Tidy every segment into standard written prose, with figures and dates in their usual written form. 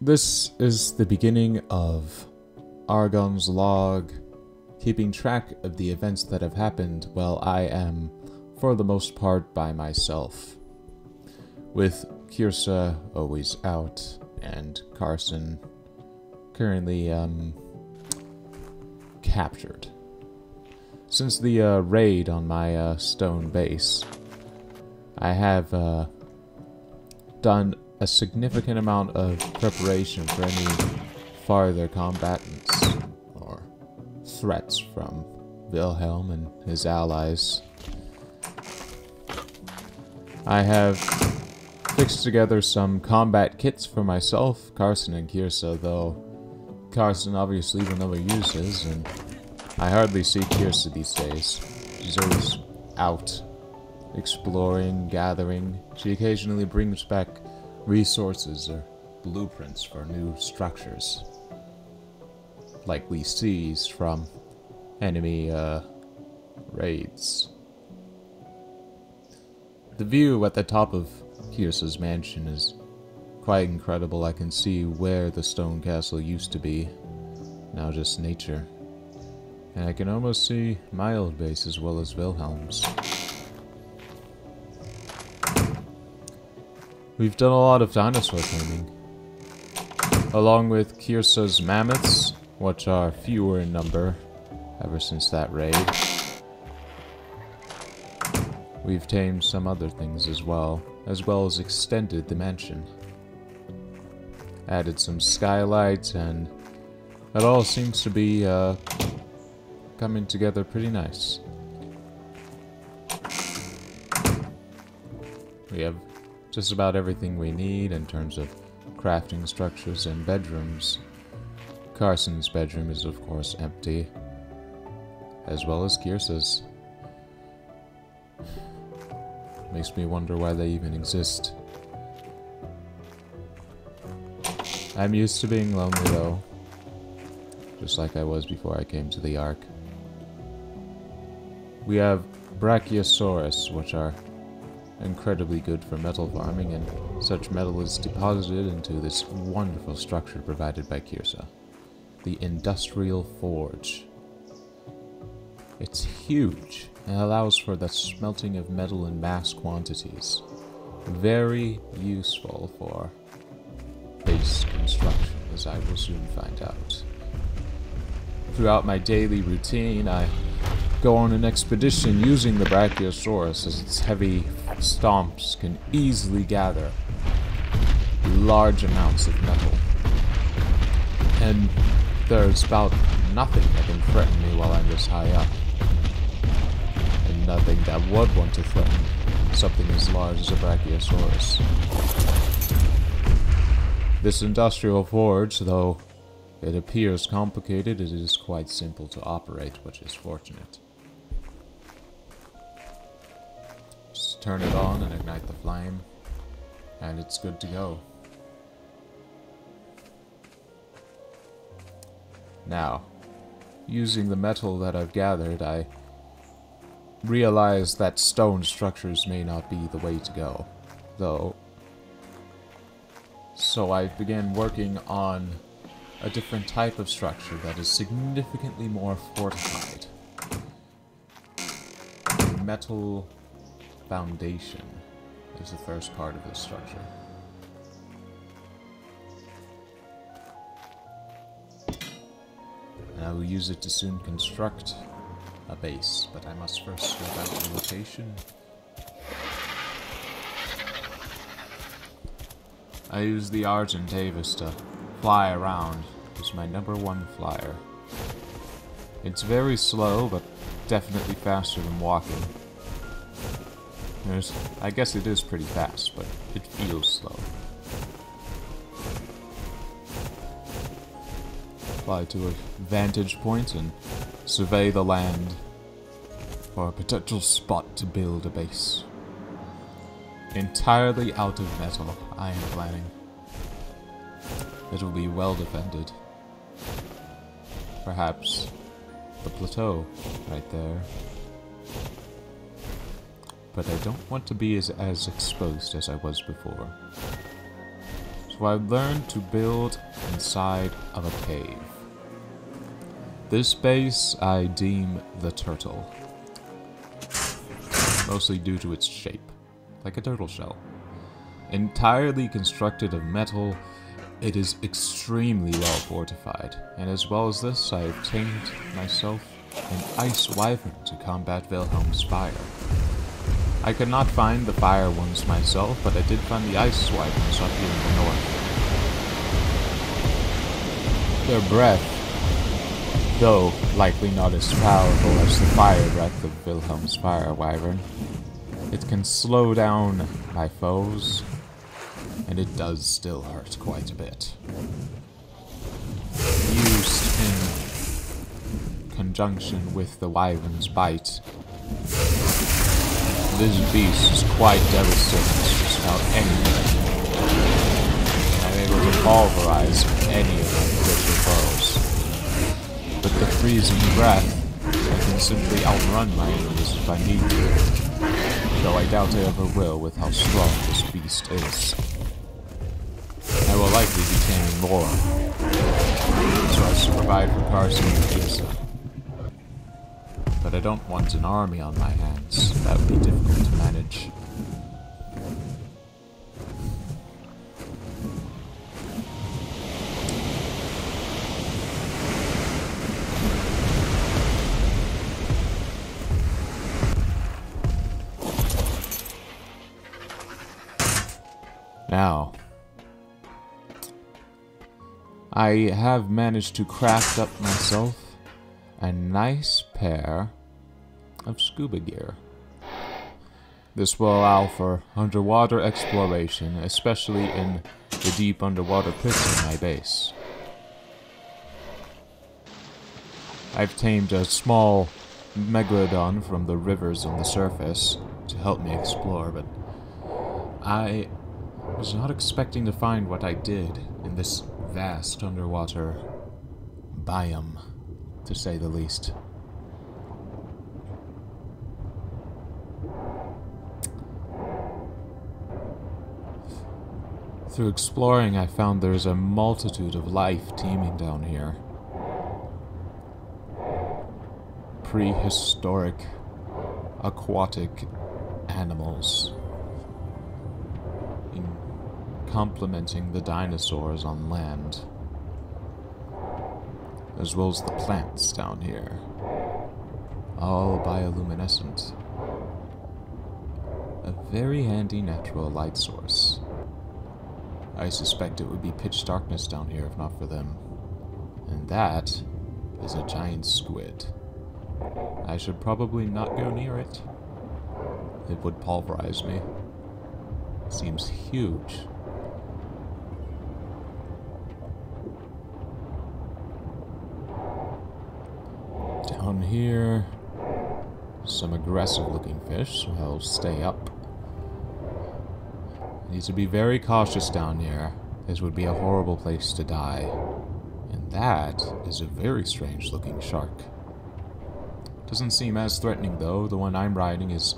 This is the beginning of Argon's Log, keeping track of the events that have happened while I am, for the most part, by myself. With Kirsa always out, and Carson currently, captured. Since the raid on my stone base, I have done a significant amount of preparation for any farther combatants or threats from Wilhelm and his allies. I have fixed together some combat kits for myself, Carson, and Kirsa, though Carson obviously will never use his, and I hardly see Kirsa these days. She's always out, exploring, gathering. She occasionally brings back resources or blueprints for new structures, likely seized from enemy raids. The view at the top of Kirsa's mansion is quite incredible. I can see where the stone castle used to be, now just nature. And I can almost see my old base as well as Wilhelm's. We've done a lot of dinosaur taming, along with Kirsa's mammoths, which are fewer in number ever since that raid. We've tamed some other things as well as extended the mansion. Added some skylights, and it all seems to be coming together pretty nice. We have just about everything we need in terms of crafting structures and bedrooms. Carson's bedroom is of course empty, as well as Kirsa's. Makes me wonder why they even exist. I'm used to being lonely though, just like I was before I came to the Ark. We have Brachiosaurus, which are incredibly good for metal farming, and such metal is deposited into this wonderful structure provided by Kirsa, the Industrial Forge. It's huge and allows for the smelting of metal in mass quantities. Very useful for base construction, as I will soon find out. Throughout my daily routine, I go on an expedition using the Brachiosaurus, as its heavy stomps can easily gather large amounts of metal. And there's about nothing that can threaten me while I'm this high up. And nothing that would want to threaten something as large as a Brachiosaurus. This industrial forge, though it appears complicated, it is quite simple to operate, which is fortunate. Just turn it on and ignite the flame, and it's good to go. Now, using the metal that I've gathered, I realized that stone structures may not be the way to go, though. So I began working on a different type of structure that is significantly more fortified. Metal foundation is the first part of this structure. And I will use it to soon construct a base, but I must first scope out the location. I use the Argent Davis to fly around. It's my #1 flyer. It's very slow, but definitely faster than walking. I guess it is pretty fast, but it feels slow. Fly to a vantage point and survey the land for a potential spot to build a base. Entirely out of metal, I am planning. It will be well defended. Perhaps the plateau right there. But I don't want to be as exposed as I was before. So I learned to build inside of a cave. This base I deem the turtle. Mostly due to its shape, like a turtle shell. Entirely constructed of metal, it is extremely well fortified, and as well as this, I obtained myself an ice wyvern to combat Wilhelm's fire. I could not find the fire ones myself, but I did find the ice wyverns up here in the north. Their breath, though likely not as powerful as the fire breath of Wilhelm's fire wyvern, it can slow down my foes, and it does still hurt quite a bit. Used in conjunction with the wyvern's bite, this beast is quite devastating just about anything. I'm able to pulverize any of my crucial foes. With the freezing breath, I can simply outrun my enemies if I need to, though I doubt I ever will with how strong this beast is. I will likely be taming more, so as to provide for Carson and Kirsa. But I don't want an army on my hands. That would be difficult to manage. Now, I have managed to craft up myself a nice pair of scuba gear. This will allow for underwater exploration, especially in the deep underwater pits of my base. I've tamed a small megalodon from the rivers on the surface to help me explore, but I was not expecting to find what I did in this vast underwater biome, to say the least. Through exploring, I found there's a multitude of life teeming down here. Prehistoric, aquatic animals, complementing the dinosaurs on land, as well as the plants down here, all bioluminescent. A very handy natural light source. I suspect it would be pitch darkness down here if not for them. And that is a giant squid. I should probably not go near it. It would pulverize me. Seems huge. Down here, some aggressive looking fish, so I'll stay up. Need to be very cautious down here. This would be a horrible place to die. And that is a very strange looking shark. Doesn't seem as threatening though. The one I'm riding is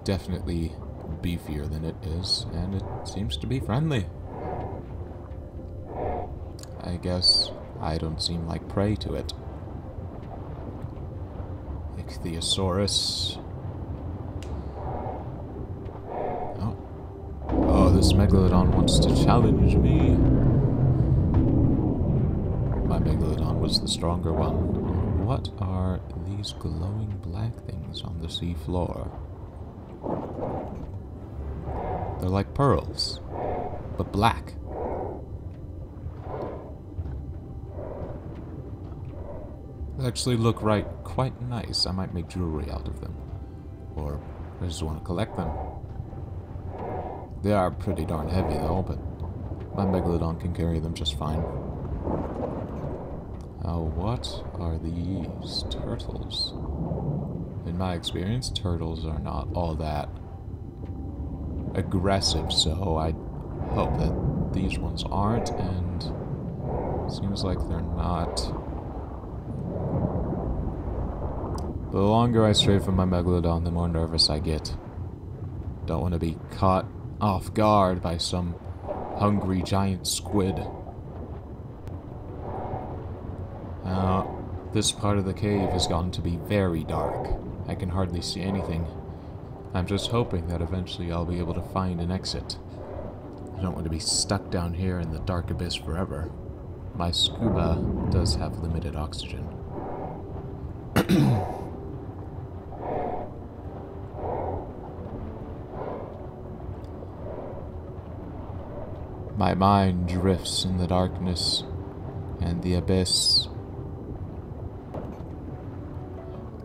definitely beefier than it is, and it seems to be friendly. I guess I don't seem like prey to it. Ichthyosaurus. Oh, this megalodon wants to challenge me. My megalodon was the stronger one. What are these glowing black things on the sea floor? They're like pearls, but black. They actually look quite nice. I might make jewelry out of them. Or I just want to collect them. They are pretty darn heavy though, but my megalodon can carry them just fine. What are these? Turtles. In my experience, turtles are not all that aggressive, so I hope that these ones aren't, and seems like they're not. The longer I stray from my megalodon, the more nervous I get. Don't want to be caught off guard by some hungry giant squid. This part of the cave has gotten to be very dark. I can hardly see anything. I'm just hoping that eventually I'll be able to find an exit. I don't want to be stuck down here in the dark abyss forever. My scuba does have limited oxygen. My mind drifts in the darkness and the abyss.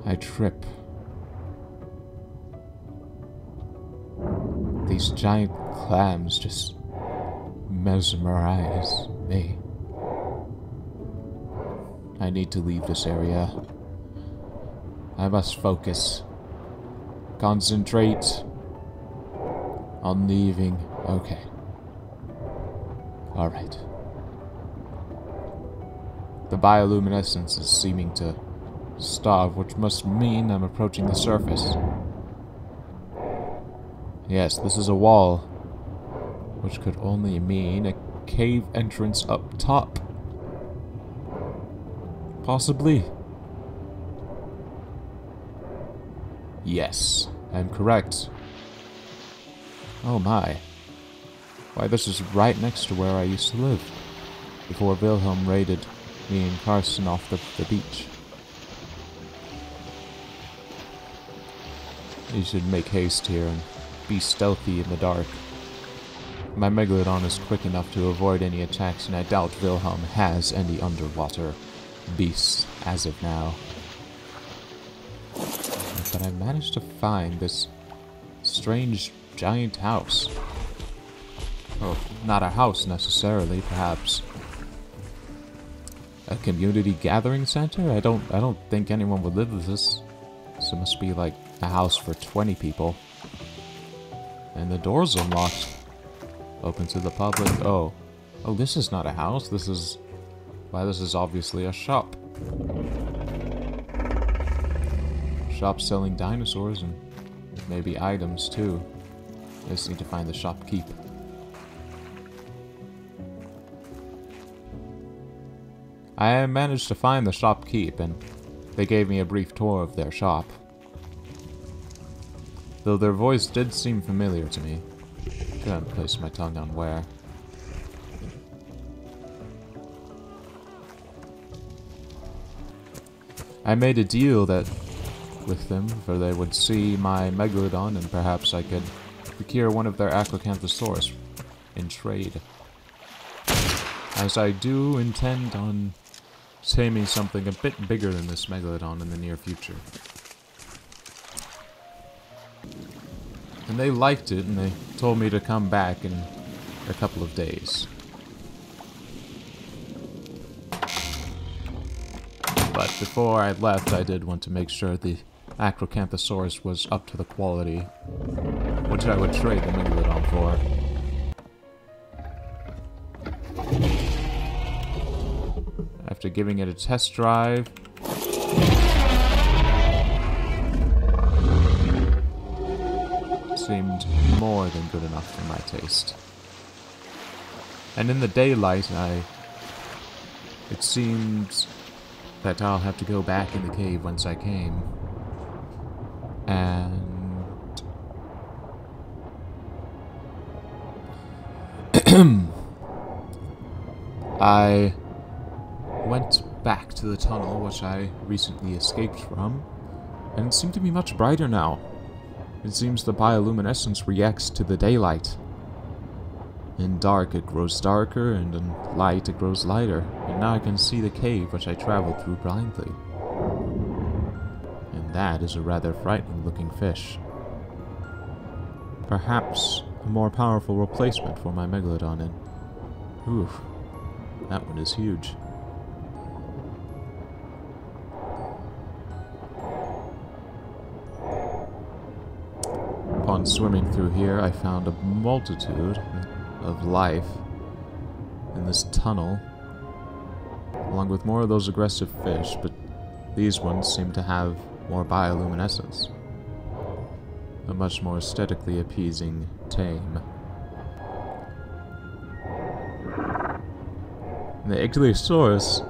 I trip. These giant clams just mesmerize me. I need to leave this area. I must focus. Concentrate on leaving. Okay. Alright. The bioluminescence is seeming to stop, which must mean I'm approaching the surface. Yes, this is a wall, which could only mean a cave entrance up top. Possibly. Yes, I'm correct. Oh my. Why, this is right next to where I used to live, before Wilhelm raided me and Carson off the beach. You should make haste here and be stealthy in the dark. My Megalodon is quick enough to avoid any attacks, and I doubt Wilhelm has any underwater beasts as of now. But I managed to find this strange giant house. Oh, not a house necessarily, perhaps a community gathering center? I don't think anyone would live with this. So it must be like a house for 20 people. And the door's unlocked. Open to the public. Oh, this is not a house. This is... Why, this is obviously a shop. Shop selling dinosaurs and maybe items too. I just need to find the shopkeep. I managed to find the shopkeep, and they gave me a brief tour of their shop. Though their voice did seem familiar to me. Couldn't place my tongue on where. I made a deal with them, for they would see my Megalodon, and perhaps I could procure one of their Acrocanthosaurus in trade. As I do intend on taming something a bit bigger than this Megalodon in the near future. And they liked it, and they told me to come back in a couple of days. But before I left, I did want to make sure the Acrocanthosaurus was up to the quality which I would trade the Megalodon for. After giving it a test drive, it seemed more than good enough for my taste. And in the daylight, it seems that I'll have to go back in the cave whence I came. And I went back to the tunnel which I recently escaped from, and it seemed to be much brighter now. It seems the bioluminescence reacts to the daylight. In dark it grows darker, and in light it grows lighter, and now I can see the cave which I traveled through blindly. And that is a rather frightening looking fish. Perhaps a more powerful replacement for my Megalodon, and oof, that one is huge. Upon swimming through here, I found a multitude of life in this tunnel, along with more of those aggressive fish, but these ones seem to have more bioluminescence. A much more aesthetically appeasing tame. The Ichthyosaurus,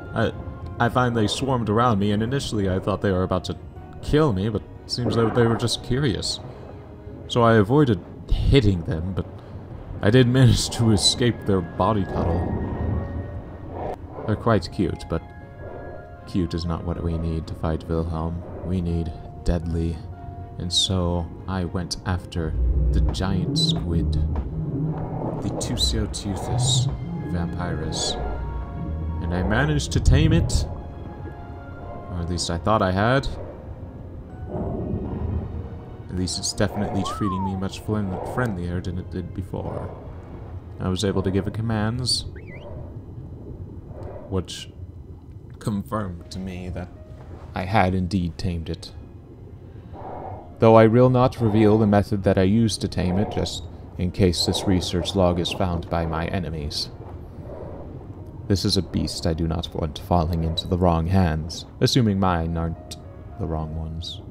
I find they swarmed around me, and initially I thought they were about to kill me, but it seems like they were just curious. So I avoided hitting them, but I did manage to escape their body cuddle. They're quite cute, but cute is not what we need to fight Wilhelm. We need deadly. And so I went after the giant squid, the Tusioteuthis vampirus. And I managed to tame it. Or at least I thought I had. At least it's definitely treating me much friendlier than it did before. I was able to give it commands, which confirmed to me that I had indeed tamed it. Though I will not reveal the method that I used to tame it, just in case this research log is found by my enemies. This is a beast I do not want falling into the wrong hands, assuming mine aren't the wrong ones.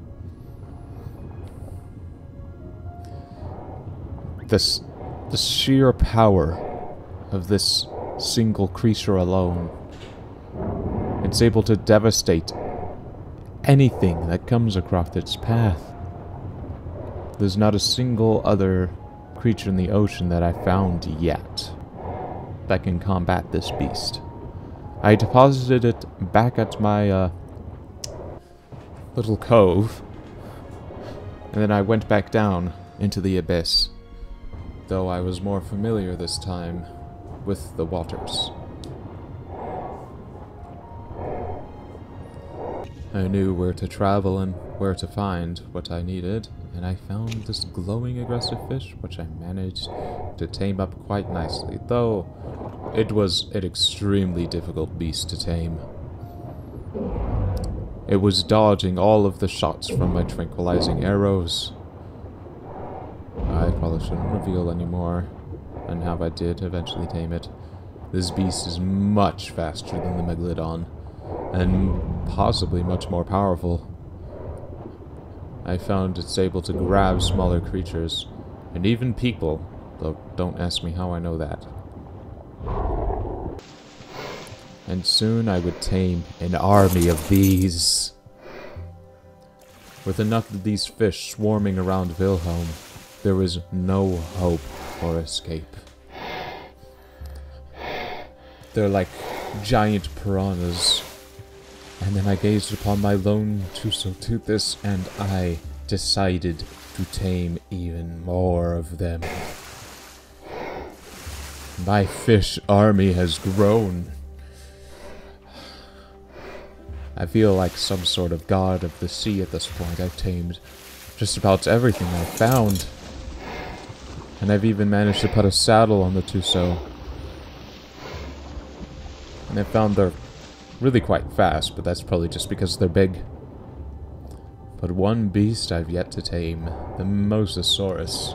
The sheer power of this single creature alone. It's able to devastate anything that comes across its path. There's not a single other creature in the ocean that I've found yet that can combat this beast. I deposited it back at my little cove, and then I went back down into the abyss, though I was more familiar this time with the waters. I knew where to travel and where to find what I needed, and I found this glowing aggressive fish, which I managed to tame up quite nicely, though it was an extremely difficult beast to tame. It was dodging all of the shots from my tranquilizing arrows. I probably shouldn't reveal anymore, and how I did eventually tame it. This beast is much faster than the Megalodon, and possibly much more powerful. I found it's able to grab smaller creatures, and even people, though don't ask me how I know that. And soon I would tame an army of these. With enough of these fish swarming around Wilhelm, there was no hope for escape. They're like giant piranhas. And then I gazed upon my lone Tusioteuthis, and I decided to tame even more of them. My fish army has grown. I feel like some sort of god of the sea at this point. I've tamed just about everything I've found. And I've even managed to put a saddle on the Tuso. And I found they're really quite fast, but that's probably just because they're big. But one beast I've yet to tame, the Mosasaurus,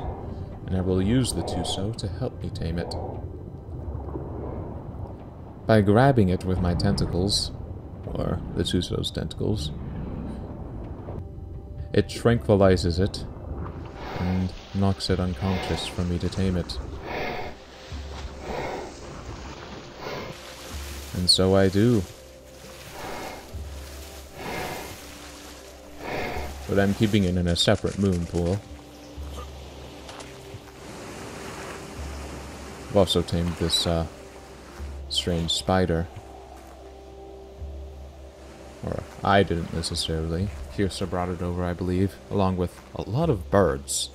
and I will use the Tuso to help me tame it. By grabbing it with my tentacles, or the Tuso's tentacles, it tranquilizes it, and knocks it unconscious for me to tame it. And so I do. But I'm keeping it in a separate moon pool. I've also tamed this strange spider. Or I didn't necessarily. Kirsa brought it over, I believe, along with a lot of birds.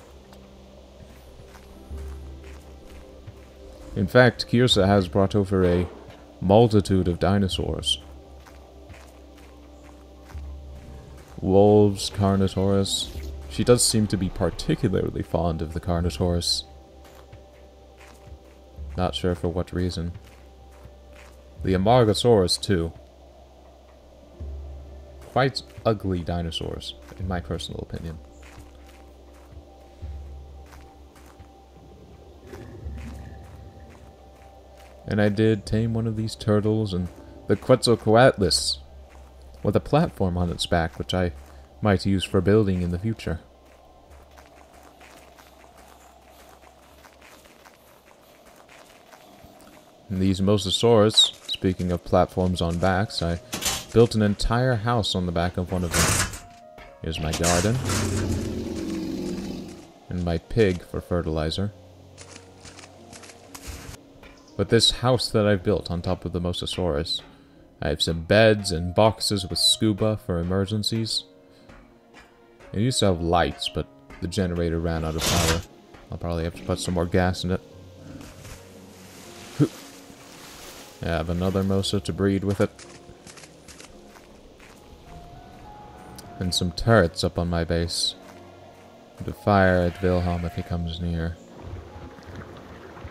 In fact, Kirsa has brought over a multitude of dinosaurs. Wolves, Carnotaurus. She does seem to be particularly fond of the Carnotaurus. Not sure for what reason. The Amargasaurus, too. Quite ugly dinosaurs, in my personal opinion. And I did tame one of these turtles, and the Quetzalcoatlus, with a platform on its back, which I might use for building in the future. And these Mosasaurus, Speaking of platforms on backs, I built an entire house on the back of one of them. Here's my garden. And my pig for fertilizer. But this house that I've built on top of the Mosasaurus, I have some beds and boxes with scuba for emergencies. It used to have lights, but the generator ran out of power. I'll probably have to put some more gas in it. I have another Mosa to breed with it. And some turrets up on my base. To fire at Wilhelm if he comes near.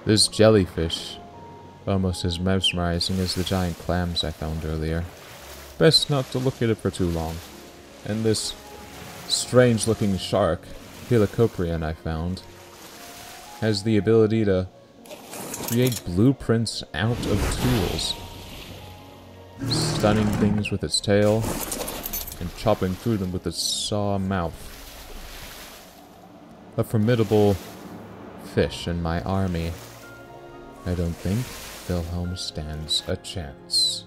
This jellyfish, almost as mesmerizing as the giant clams I found earlier. Best not to look at it for too long. And this strange-looking shark, Helicoprion, I found, has the ability to create blueprints out of tools, stunning things with its tail, and chopping through them with its saw mouth. A formidable fish in my army. I don't think Wilhelm stands a chance.